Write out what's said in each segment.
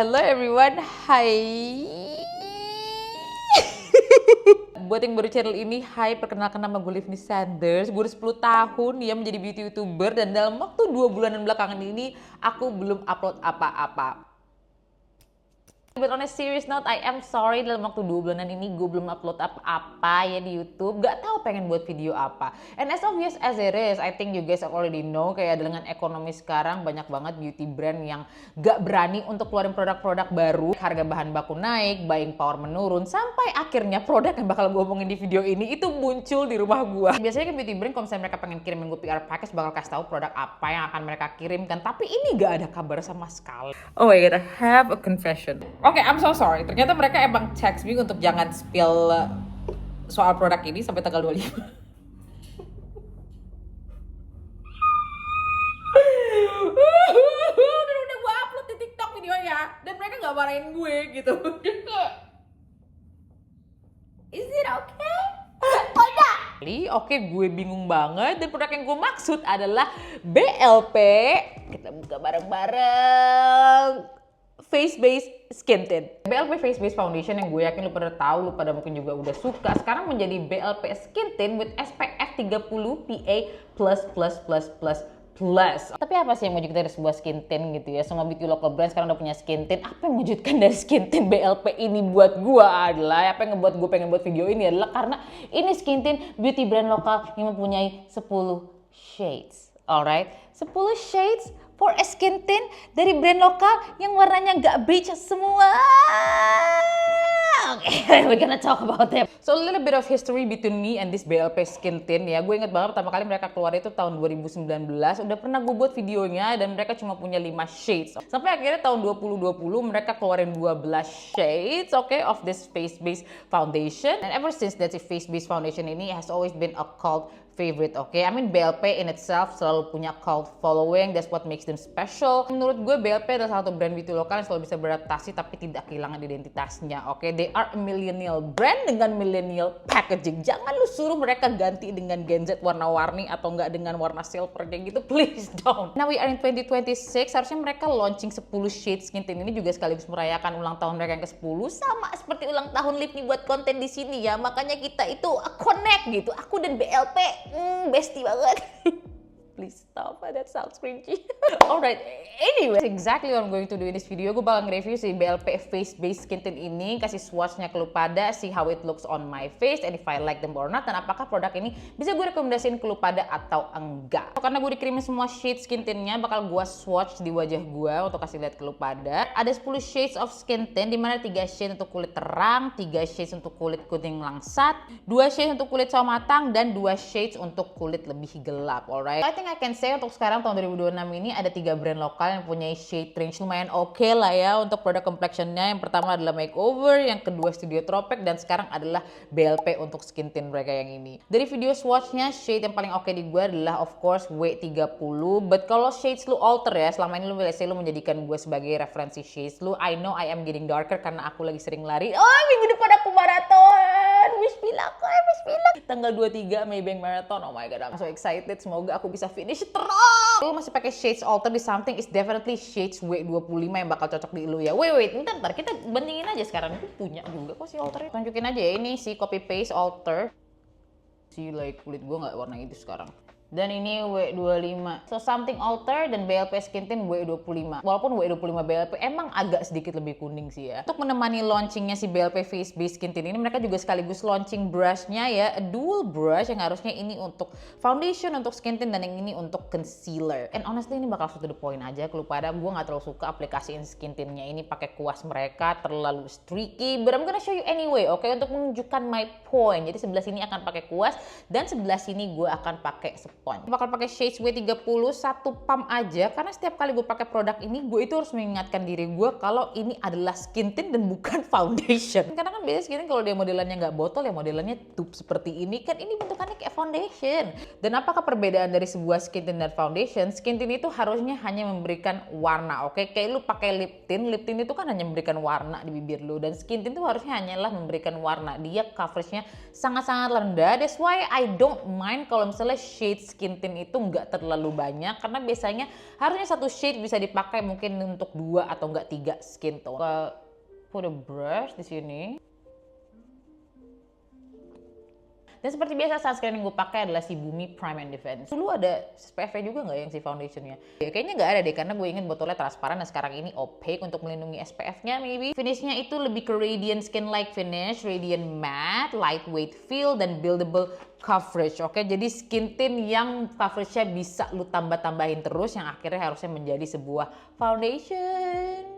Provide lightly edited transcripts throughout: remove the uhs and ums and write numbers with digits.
Hello everyone, hai. Buat yang baru channel ini, hai, perkenalkan nama gue Livni Sanders. Gue udah 10 tahun ya menjadi beauty youtuber dan dalam waktu 2 bulanan belakangan ini aku belum upload apa-apa. But on a serious note, I am sorry, dalam waktu 2 bulanan ini gue belum upload apa-apa ya di YouTube. Gak tahu pengen buat video apa. And as obvious as it is, I think you guys already know, kayak dengan ekonomi sekarang banyak banget beauty brand yang gak berani untuk keluarin produk-produk baru. Harga bahan baku naik, buying power menurun, sampai akhirnya produk yang bakal gue omongin di video ini itu muncul di rumah gue. Biasanya kan beauty brand kalau misalnya mereka pengen kirimin gue PR package bakal kasih tahu produk apa yang akan mereka kirimkan. Tapi ini gak ada kabar sama sekali. Oh my god, I have a confession. Oke, I'm so sorry. Ternyata mereka emang text me untuk jangan spill soal produk ini sampai tanggal 25. Udah gue upload di TikTok videonya dan mereka nggak marahin gue gitu. Is it okay? Oke, gue bingung banget dan produk yang gue maksud adalah BLP. Kita buka bareng-bareng. Face Base Skin Tint. BLP Face Base Foundation yang gue yakin lu pada tahu, lu pada mungkin juga udah suka, sekarang menjadi BLP Skin Tint with SPF 30 PA+++++. Tapi apa sih yang mengejutkan dari sebuah skin tint gitu ya? Semua beauty local brand sekarang udah punya skin tint. Apa yang mengejutkan dari skin tint BLP ini buat gue adalah, apa yang ngebuat gue pengen buat video ini adalah karena ini skin tint beauty brand lokal yang mempunyai 10 shades. Alright, 10 shades for a skin tint dari brand lokal yang warnanya nggak beige semua. Okay, we're gonna talk about it. So a little bit of history between me and this BLP skin tint ya. Gue inget banget pertama kali mereka keluar itu tahun 2019. Udah pernah gue buat videonya dan mereka cuma punya 5 shades. Sampai akhirnya tahun 2020 mereka keluarin 12 shades, okay, of this face-based foundation. And ever since that face-based foundation ini has always been a cult favorite, okay? I mean BLP in itself selalu punya cult following, that's what makes them special. Menurut gue BLP adalah satu brand beauty lokal yang selalu bisa beradaptasi tapi tidak kehilangan identitasnya, okay? They are a millennial brand dengan millennial packaging. Jangan lu suruh mereka ganti dengan Gen Z warna-warni atau enggak dengan warna silver kayak gitu, please don't. Now we are in 2026, harusnya mereka launching 10 shades skin tint ini juga sekaligus merayakan ulang tahun mereka yang ke-10, sama seperti ulang tahun Livni buat konten di sini ya. Makanya kita itu connect gitu. Aku dan BLP bestie banget. Please stop, that sounds cringy. Alright, anyway, exactly what I'm going to do in this video. Gue bakal nge-review si BLP Face Base Skin Tint ini, kasih swatchnya ke lu pada, see how it looks on my face, and if I like them or not, dan apakah produk ini bisa gue rekomendasiin ke lu pada atau enggak. Karena gue dikirimin semua shade skin tintnya, bakal gue swatch di wajah gue untuk kasih lihat ke lu pada. Ada 10 shades of skin tint, dimana 3 shades untuk kulit terang, 3 shades untuk kulit kuning langsat, 2 shades untuk kulit sawo matang, dan 2 shades untuk kulit lebih gelap, alright? I think I can say untuk sekarang tahun 2026 ini ada 3 brand lokal yang punya shade range lumayan oke lah ya untuk produk complexionnya. Yang pertama adalah Makeover, yang kedua Studio Tropec, dan sekarang adalah BLP untuk skin tint mereka yang ini. Dari video swatchnya, shade yang paling oke di gue adalah of course W30. But kalau shades lu alter ya, selama ini lu menjadikan gue sebagai referensi shades lu, I know I am getting darker karena aku lagi sering lari. Oh, minggu depan aku maraton. Wish me luck. Tanggal 23 Maybank Marathon. Oh my god, I'm so excited. Semoga aku bisa finish terus. Lu masih pakai shades alter di something, is definitely shades W25 yang bakal cocok di lu ya. Wait, ntar kita bandingin aja sekarang. Aku punya juga kok si alter. Tunjukin aja ya, ini si copy paste alter. Si like kulit gue nggak warna itu sekarang. Dan ini W25. So something alter dan BLP skin tint W25. Walaupun W25 BLP emang agak sedikit lebih kuning sih ya. Untuk menemani launchingnya si BLP Face Base Skin Tint ini, mereka juga sekaligus launching brushnya ya. A dual brush yang harusnya ini untuk foundation, untuk skin tint, dan yang ini untuk concealer. And honestly ini bakal to the point aja. Kalau pada gue nggak terlalu suka aplikasiin skin tintnya ini pakai kuas mereka terlalu streaky. But I'm gonna show you anyway, okay? Untuk menunjukkan my point. Jadi sebelah sini akan pakai kuas dan sebelah sini gue akan pakai bakal pakai shades W30 1 pump aja, karena setiap kali gue pakai produk ini gue itu harus mengingatkan diri gue kalau ini adalah skin tint dan bukan foundation. Karena kan biasanya skin tint kalau dia modelannya nggak botol ya modelannya tube seperti ini, kan ini bentukannya kayak foundation. Dan apakah perbedaan dari sebuah skin tint dan foundation? Skin tint itu harusnya hanya memberikan warna, oke? Kayak lu pakai lip tint itu kan hanya memberikan warna di bibir lu, dan skin tint itu harusnya hanyalah memberikan warna. Dia coveragenya sangat-sangat rendah. That's why I don't mind kalau misalnya shades skin tint itu nggak terlalu banyak, karena biasanya harusnya satu shade bisa dipakai mungkin untuk 2 atau enggak 3 skin tone. Put a brush di sini. Dan seperti biasa sunscreen yang gue pakai adalah si Bumi Prime and Defense. Dulu ada SPF juga nggak yang si foundationnya? Ya, kayaknya nggak ada deh, karena gue inget botolnya transparan dan sekarang ini opaque untuk melindungi SPF-nya maybe. Finishnya itu lebih ke radiant skin-like finish, radiant matte, lightweight feel, dan buildable coverage. Oke, jadi skin tint yang coveragenya bisa lu tambah-tambahin terus, yang akhirnya harusnya menjadi sebuah foundation.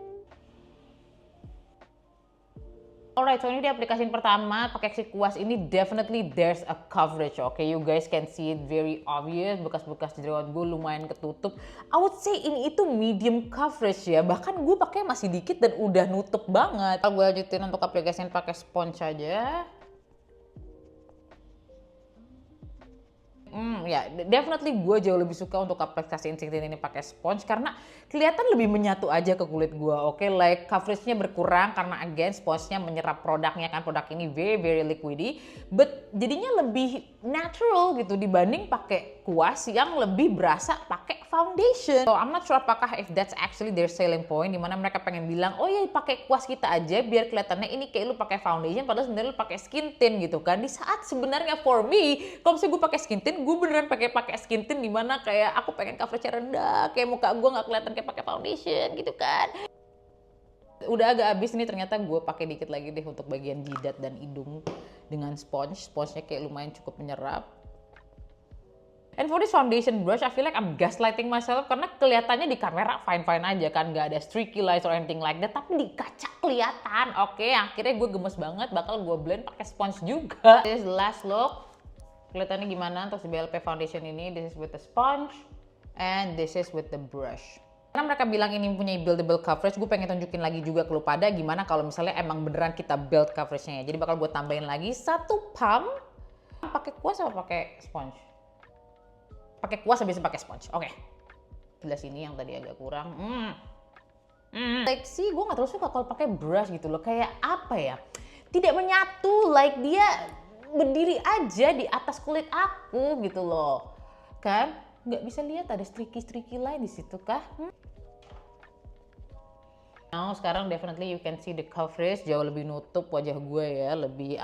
Alright, so ini di aplikasi pertama pakai si kuas ini, definitely there's a coverage. Okay, you guys can see it very obvious, bekas-bekas jerawat gue lumayan ketutup. I would say ini itu medium coverage ya, bahkan gue pakai masih dikit dan udah nutup banget. Gue lanjutin untuk aplikasi pakai sponge aja. Ya, definitely gue jauh lebih suka untuk aplikasi skin tint ini pakai sponge karena kelihatan lebih menyatu aja ke kulit gue. Oke, like coveragenya berkurang karena again sponge-nya menyerap produknya kan, produk ini very liquidy, but jadinya lebih natural gitu dibanding pakai kuas yang lebih berasa pakai foundation. So I'm not sure apakah if that's actually their selling point, dimana mereka pengen bilang, oh ya pakai kuas kita aja biar kelihatannya ini kayak lu pakai foundation, padahal sebenarnya lu pakai skin tint gitu kan. Di saat sebenarnya for me, kalau misalnya gue pakai skin tint, gue beneran pakai skin tint dimana kayak aku pengen coverage rendah, kayak muka gue nggak kelihatan kayak pakai foundation gitu kan. Udah agak habis nih, ternyata gue pakai dikit lagi deh untuk bagian jidat dan hidung dengan sponge-nya kayak lumayan cukup menyerap. And for this foundation brush, I feel like I'm gaslighting myself karena kelihatannya di kamera fine-fine aja kan, nggak ada streaky lines or anything like that, tapi di kaca kelihatan. Oke, akhirnya gue gemes banget, bakal gue blend pakai sponge juga. This is the last look. Kelihatannya gimana untuk si BLP foundation ini? This is with the sponge and this is with the brush. Karena mereka bilang ini punya buildable coverage, gue pengen tunjukin lagi juga ke lu pada gimana kalau misalnya emang beneran kita build coveragenya. Jadi bakal gue tambahin lagi 1 pump. Pakai kuas apa pakai sponge? Pakai kuas habis pakai sponge. Oke. Sebelah sini yang tadi agak kurang. Like sih gue nggak terlalu suka kalau pakai brush gitu loh. Kayak apa ya? Tidak menyatu. Like dia berdiri aja di atas kulit aku gitu loh. Kan? Nggak bisa lihat ada streaky line di situ kah? Now sekarang definitely you can see the coverage jauh lebih nutup wajah gue ya, lebih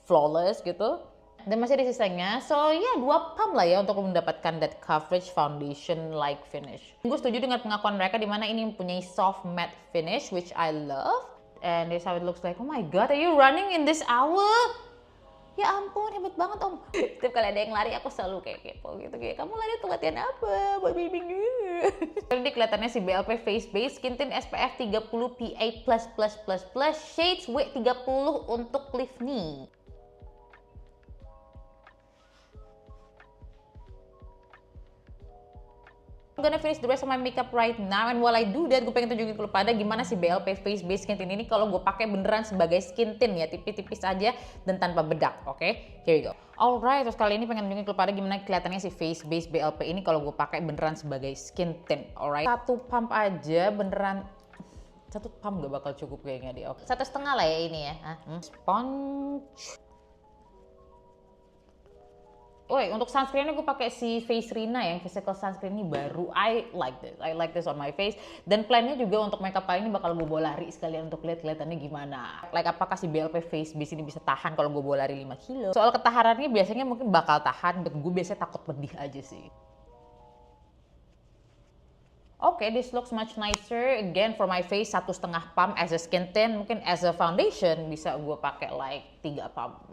flawless gitu. Dan masih ada sisanya, so ya 2 pump lah ya untuk mendapatkan that coverage foundation like finish. Gue setuju dengan pengakuan mereka dimana ini mempunyai soft matte finish which I love. And this how it looks like. Oh my god, are you running in this hour? Ya ampun, hebat banget om. Setiap kali ada yang lari aku selalu kayak kepo gitu, kayak kamu lari untuk latihan apa? Buat bimbing gue. Jadi kelihatannya si BLP Face Base Skin Tint SPF 30 PA++++, shades W30 untuk lift knee. I'm gonna finish the rest of my makeup right now, and while I do that, gue pengen tunjukin ke lu pada gimana si BLP Face Base Skin Tint ini kalau gue pakai beneran sebagai skin tint ya, tipis-tipis aja dan tanpa bedak. Oke, here we go. Alright, terus kali ini pengen tunjukin ke lu pada gimana kelihatannya si Face Base BLP ini kalau gue pakai beneran sebagai skin tint. Alright, 1 pump aja beneran. 1 pump gak bakal cukup kayaknya dia. Oke, 1,5 lah ya ini ya. Sponge. Woi, untuk sunscreennya gue pakai si Face Rina yang physical sunscreen ini baru. I like this on my face. Dan plannya juga untuk makeup kali ini bakal gue bawa lari sekalian untuk lihat kelihatannya gimana. Like apakah si BLP Face Base ini bisa tahan kalau gue bawa lari 5 kilo. Soal ketahanannya biasanya mungkin bakal tahan, but gue biasanya takut pedih aja sih. Okay, this looks much nicer. Again, for my face, 1,5 pump as a skin tint. Mungkin as a foundation bisa gue pakai like 3 pump.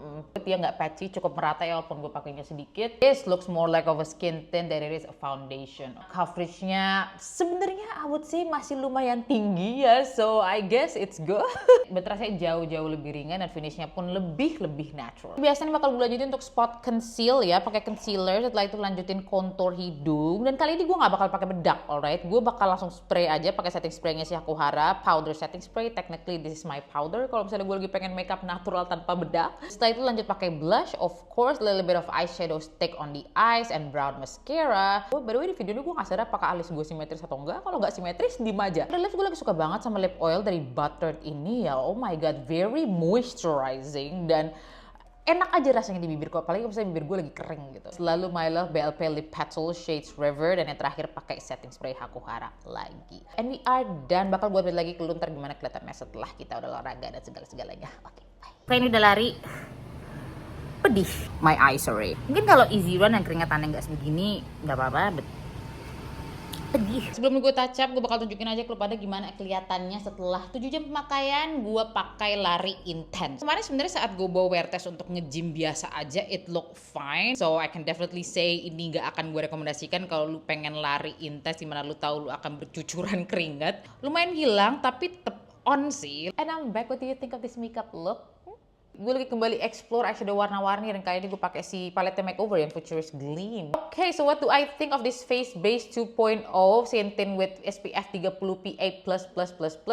Dia nggak patchy, cukup merata ya walaupun gue pakainya sedikit. This looks more like of a skin tint than it is a foundation. Coveragenya sebenarnya I would say masih lumayan tinggi ya, so I guess it's good. But rasanya jauh-jauh lebih ringan dan finishnya pun lebih natural. Biasanya bakal gue lanjutin untuk spot conceal ya, pakai concealer. Setelah itu lanjutin contour hidung. Dan kali ini gue nggak bakal pakai bedak, alright? Gue bakal langsung spray aja pakai setting spraynya si Hakuhara powder setting spray. Technically this is my powder kalau misalnya gue lagi pengen makeup natural tanpa bedak. Setelah itu lanjut pakai blush, of course, a little bit of eyeshadow stick on the eyes and brown mascara. By the way, di video ini gue nggak sadar apakah alis gue simetris atau enggak. Kalau nggak simetris, diem aja. Dan lips gue lagi suka banget sama lip oil dari Buttered ini ya. Oh my god, very moisturizing dan enak aja rasanya di bibir kok, apalagi kalau misalnya bibir gue lagi kering gitu. Selalu My Love BLP Lip Petal Shades River, dan yang terakhir pakai setting spray Hakuhara lagi. And we are done. Bakal gue ambil lagi ke lu ntar gimana kelihatannya setelah kita udah olahraga dan segala-segalanya. Oke, bye. Kayak ini udah lari, pedih. My eyes sorry. Mungkin kalau easy run yang keringatannya nggak sebegini nggak apa-apa, pedih. Sebelum gue touch up, gue bakal tunjukin aja ke lu pada gimana kelihatannya setelah 7 jam pemakaian gue pakai lari intens. Kemarin sebenarnya saat gue bawa wear test untuk nge-gym biasa aja, it look fine. So I can definitely say ini gak akan gue rekomendasikan kalau lu pengen lari intens dimana lu tahu lu akan bercucuran keringat. Lumayan hilang tapi tetep on sih. And I'm back. What do you think of this makeup look? Gue lagi kembali explore eyeshadow warna-warni dan kali ini gue pakai si palette makeover yang Futurist Gleam. Okay, so what do I think of this face base 2.0 Scentin with SPF 30 PA++++.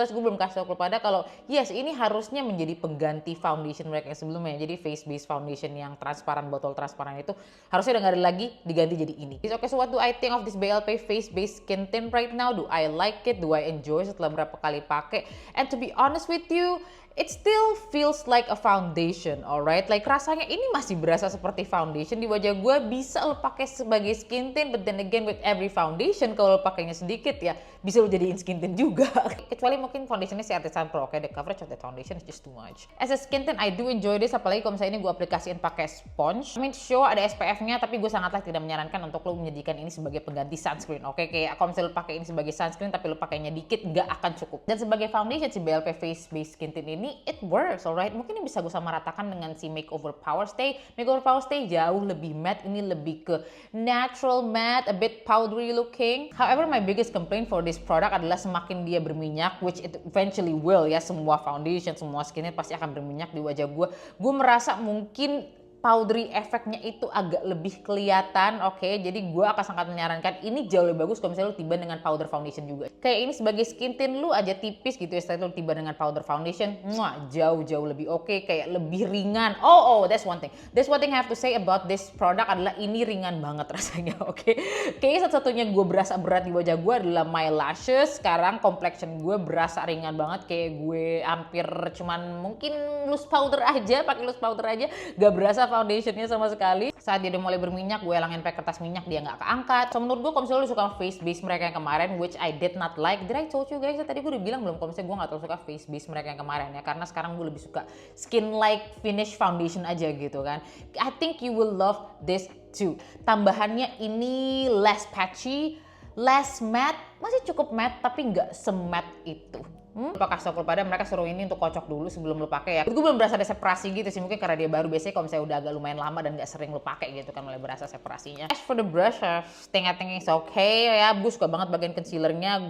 Gue belum kasih tau kepada kalau yes, ini harusnya menjadi pengganti foundation mereka yang sebelumnya. Jadi face base foundation yang transparan, botol transparan itu harusnya udah gak ada lagi, diganti jadi ini. Okay, so what do I think of this BLP face base skin tint right now? Do I like it? Do I enjoy setelah berapa kali pakai? And to be honest with you, it still feels like a foundation, alright? Like rasanya ini masih berasa seperti foundation di wajah gue. Bisa lo pakai sebagai skin tint, but then again with every foundation kalau lo pakainya sedikit ya bisa lo jadiin skin tint juga. Kecuali mungkin foundationnya si Artisan Pro, okay? The coverage of the foundation is just too much. As a skin tint, I do enjoy this, apalagi kalau misalnya ini gue aplikasiin pakai sponge. I mean sure ada SPF-nya, tapi gue sangatlah tidak menyarankan untuk lo menjadikan ini sebagai pengganti sunscreen, oke? Kayak kalau misalnya lo pakai ini sebagai sunscreen tapi lo pakainya dikit, nggak akan cukup. Dan sebagai foundation si BLP Face Base Skin Tint ini it works, alright. Mungkin ini bisa gue samaratakan dengan si Makeover Power Stay. Makeover Power Stay jauh lebih matte, ini lebih ke natural matte, a bit powdery looking. However, my biggest complaint for this product adalah semakin dia berminyak, which it eventually will ya, semua foundation, semua skin tint pasti akan berminyak di wajah gue. Gue merasa mungkin powdery efeknya itu agak lebih kelihatan, oke? Jadi gue akan sangat menyarankan ini jauh lebih bagus kalau misalnya lu tiba dengan powder foundation juga. Kayak ini sebagai skin tint lu aja tipis gitu ya, setelah lu tiba dengan powder foundation, jauh-jauh lebih oke, kayak lebih ringan. Oh, that's one thing. That's one thing I have to say about this product adalah ini ringan banget rasanya, oke? Kayaknya satu-satunya gue berasa berat di wajah gue adalah my lashes. Sekarang complexion gue berasa ringan banget, kayak gue hampir cuman mungkin loose powder aja, pakai loose powder aja, gak berasa foundationnya sama sekali. Saat dia udah mulai berminyak, gue hilangin pakai kertas minyak, dia nggak keangkat. So menurut gue kalau misalnya lu suka face base mereka yang kemarin, which I did not like. Did I told you guys? Tadi gue udah bilang belum kalau misalnya gue nggak terlalu suka face base mereka yang kemarin ya, karena sekarang gue lebih suka skin like finish foundation aja gitu kan. I think you will love this too. Tambahannya ini less patchy, less matte, masih cukup matte tapi nggak se-matte itu. Lupa kasih tau pada mereka suruh ini untuk kocok dulu sebelum lu pakai ya. Gue belum berasa ada separasi gitu sih, mungkin karena dia baru. Biasanya kalau misalnya udah agak lumayan lama dan gak sering lu pakai gitu kan mulai berasa separasinya. As for the brush, I think it's okay ya. Gue suka banget bagian concealernya.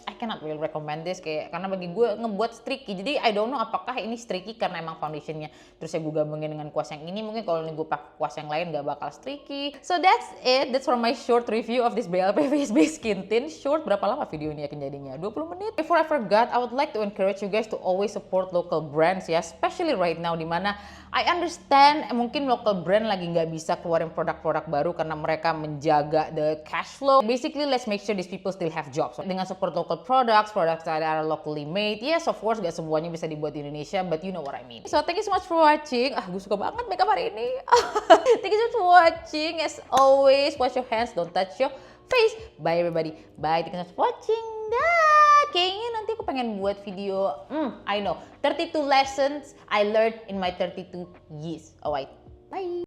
I cannot really recommend this karena bagi gue ngebuat streaky. Jadi I don't know apakah ini streaky karena emang foundationnya terus saya gue gabungin dengan kuas yang ini. Mungkin kalau ini gue pakai kuas yang lain gak bakal streaky. So that's it. That's for my short review of this BLP Face Base Skin Tint. Short, berapa lama video ini akan jadinya? 20 menit. Before I forgot, I would like to encourage you guys to always support local brands ya. Especially right now dimana I understand mungkin local brand lagi nggak bisa keluarin produk-produk baru karena mereka menjaga the cash flow. Basically, let's make sure these people still have jobs. Dengan support local products that are locally made. Yes, of course, gak semuanya bisa dibuat di Indonesia, but you know what I mean. So, thank you so much for watching. Gue suka banget makeup hari ini. Thank you so much for watching. As always, wash your hands, don't touch your face. Bye everybody. Bye. Thank you so much for watching. Dah. Kayaknya nanti aku pengen buat video, I know, 32 lessons I learned in my 32 years. Alright. Bye.